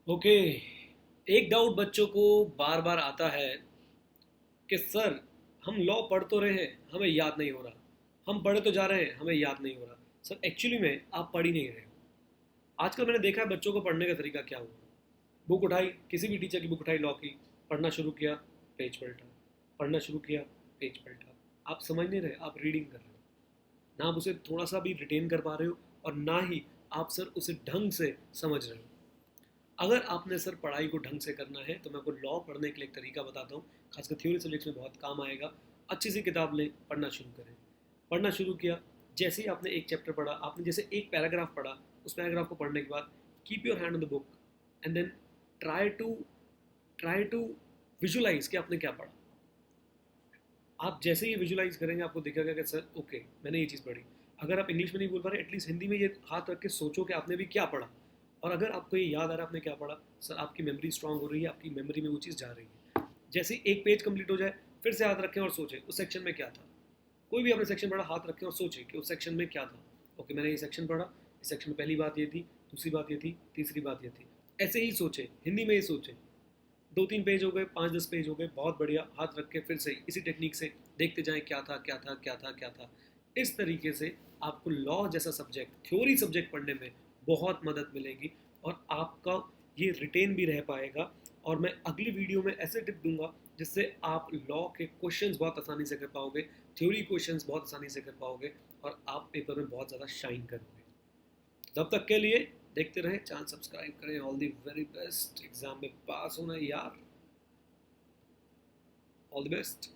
Okay. एक doubt बच्चों को बार बार आता है कि सर, हम लॉ पढ़ तो रहे हैं, हमें याद नहीं हो रहा। हम पढ़े तो जा रहे हैं, हमें याद नहीं हो रहा। सर एक्चुअली में आप पढ़ ही नहीं रहे हो। आजकल मैंने देखा है बच्चों को पढ़ने का तरीका क्या हुआ। बुक उठाई, किसी भी टीचर की बुक उठाई लॉ की, पढ़ना शुरू किया, पेज पलटा, पढ़ना शुरू किया, पेज पलटा। आप समझ नहीं रहे, आप रीडिंग कर रहे हो। ना आप उसे थोड़ा सा भी रिटेन कर पा रहे हो, और ना ही आप सर उसे ढंग से समझ रहे हो। अगर आपने सर पढ़ाई को ढंग से करना है तो मैं आपको लॉ पढ़ने के लिए एक तरीका बताता हूँ, खासकर थ्योरी सब्जेक्ट्स में बहुत काम आएगा। अच्छी सी किताब लें, पढ़ना शुरू करें। पढ़ना शुरू किया, जैसे ही आपने एक चैप्टर पढ़ा, आपने जैसे एक पैराग्राफ पढ़ा, उस पैराग्राफ को पढ़ने के बाद keep your hand on the book and then try to try to visualise कि आपने क्या पढ़ा। आप जैसे ही विजुलाइज करेंगे आपको दिखेगा कि सर ओके, मैंने ये चीज़ पढ़ी। अगर आप इंग्लिश में नहीं बोल पा रहे, एटलीस्ट हिंदी में ये हाथ रख के सोचो कि आपने भी क्या पढ़ा। और अगर आपको ये याद आ रहा है आपने क्या पढ़ा, सर आपकी मेमोरी स्ट्रांग हो रही है, आपकी मेमोरी में वो चीज़ जा रही है। जैसे ही एक पेज कंप्लीट हो जाए, फिर से हाथ रखें और सोचें उस सेक्शन में क्या था। कोई भी आपने सेक्शन पढ़ा, हाथ रखें और सोचें कि उस सेक्शन में क्या था। ओके, मैंने ये सेक्शन पढ़ा, इस सेक्शन में पहली बात ये थी, दूसरी बात ये थी, तीसरी बात ये थी। ऐसे ही सोचें, हिंदी में ही सोचें। 2-3 पेज हो गए, 5-10 पेज हो गए, बहुत बढ़िया। हाथ रख के फिर से इसी टेक्निक से देखते जाएं क्या था क्या था क्या था क्या था। इस तरीके से आपको लॉ जैसा सब्जेक्ट, थ्योरी सब्जेक्ट पढ़ने में बहुत मदद मिलेगी, और आपका ये रिटेन भी रह पाएगा। और मैं अगली वीडियो में ऐसे टिप दूंगा जिससे आप लॉ के क्वेश्चंस बहुत आसानी से कर पाओगे, थ्योरी क्वेश्चंस बहुत आसानी से कर पाओगे, और आप पेपर में बहुत ज़्यादा शाइन करोगे। तब तक के लिए देखते रहें, चैनल सब्सक्राइब करें। All the very best, exam में पास होना है यार। All the best.